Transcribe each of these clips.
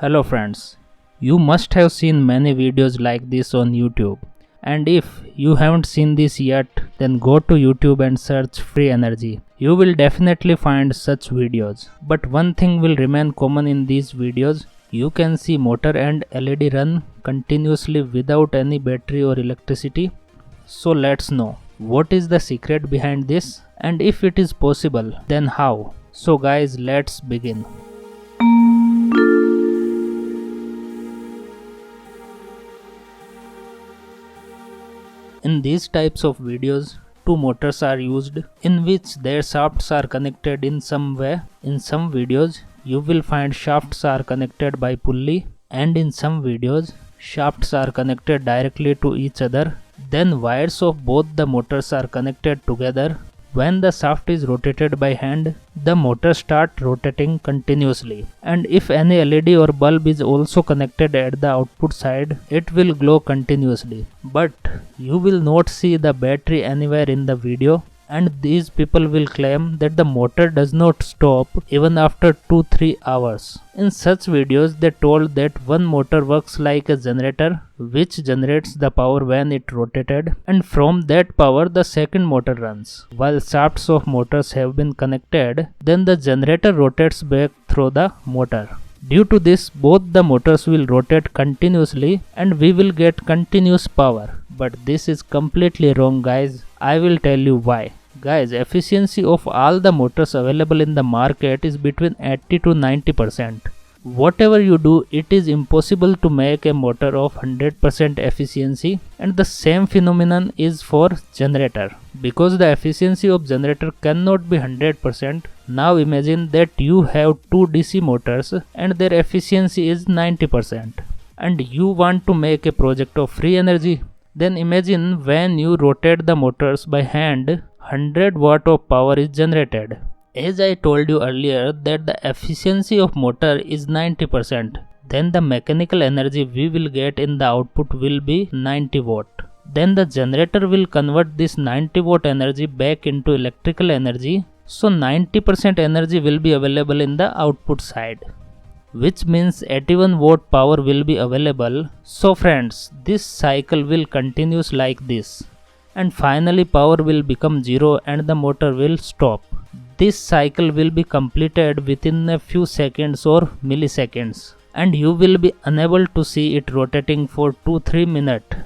Hello friends, you must have seen many videos like this on YouTube, and if you haven't seen this yet, then go to YouTube and search free energy. You will definitely find such videos. But one thing will remain common in these videos. You can see motor and LED run continuously without any battery or electricity. So let's know what is the secret behind this, and if it is possible, then how. So guys, let's begin. In these types of videos, two motors are used in which their shafts are connected in some way. In some videos, you will find shafts are connected by pulley, and in some videos, shafts are connected directly to each other. Then wires of both the motors are connected together. When the shaft is rotated by hand, the motor starts rotating continuously, and if any LED or bulb is also connected at the output side, it will glow continuously. But you will not see the battery anywhere in the video, and these people will claim that the motor does not stop even after 2-3 hours. In such videos, they told that one motor works like a generator which generates the power when it rotated, and from that power the second motor runs. While shafts of motors have been connected, then the generator rotates back through the motor. Due to this, both the motors will rotate continuously and we will get continuous power. But this is completely wrong, guys. I will tell you why. Guys, efficiency of all the motors available in the market is between 80 to 90%. Whatever you do, it is impossible to make a motor of 100% efficiency, and the same phenomenon is for generator. Because the efficiency of generator cannot be 100%, now imagine that you have two DC motors and their efficiency is 90%, and you want to make a project of free energy. Then imagine when you rotate the motors by hand, 100 watt of power is generated. As I told you earlier that the efficiency of motor is 90%, then the mechanical energy we will get in the output will be 90 watt. Then the generator will convert this 90 watt energy back into electrical energy, so 90% energy will be available in the output side, which means 81 watt power will be available. So friends, this cycle will continue like this, and finally power will become zero and the motor will stop. This cycle will be completed within a few seconds or milliseconds, and you will be unable to see it rotating for 2-3 minutes,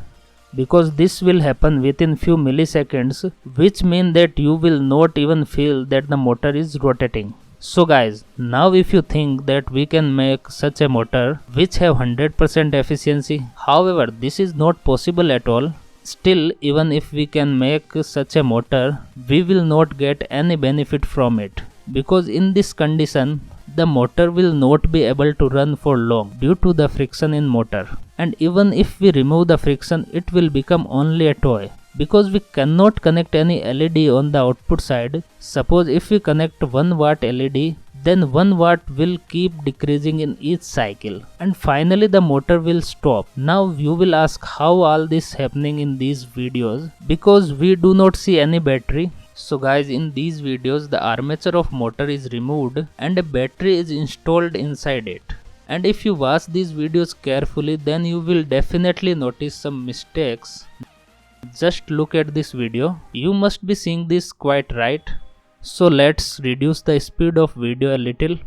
because this will happen within few milliseconds, which means that you will not even feel that the motor is rotating. So guys, now if you think that we can make such a motor which have 100% efficiency, however this is not possible at all. Still, even if we can make such a motor, we will not get any benefit from it, because in this condition, the motor will not be able to run for long due to the friction in motor. And even if we remove the friction, it will become only a toy, because we cannot connect any LED on the output side. Suppose if we connect 1 watt LED, then 1 watt will keep decreasing in each cycle, and finally the motor will stop. Now you will ask how all this happening in these videos, because we do not see any battery. So guys, in these videos the armature of motor is removed and a battery is installed inside it. And if you watch these videos carefully, then you will definitely notice some mistakes. Just look at this video. You must be seeing this quite right. So let's reduce the speed of video a little.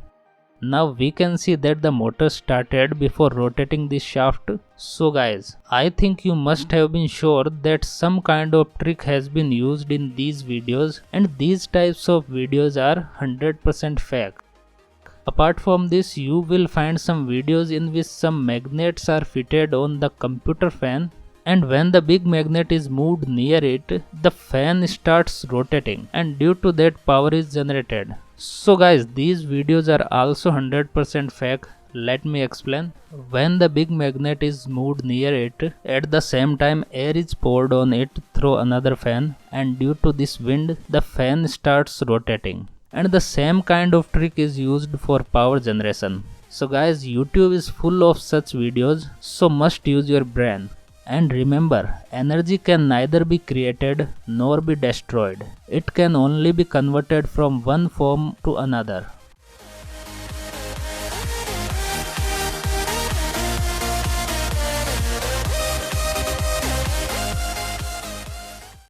Now we can see that the motor started before rotating this shaft. So guys, I think you must have been sure that some kind of trick has been used in these videos, and these types of videos are 100% fake. Apart from this, you will find some videos in which some magnets are fitted on the computer fan, and when the big magnet is moved near it, the fan starts rotating, and due to that power is generated. So guys, these videos are also 100% fake. Let me explain. When the big magnet is moved near it, at the same time air is poured on it through another fan, and due to this wind, the fan starts rotating. And the same kind of trick is used for power generation. So guys, YouTube is full of such videos, so must use your brain. And remember, energy can neither be created nor be destroyed. It can only be converted from one form to another.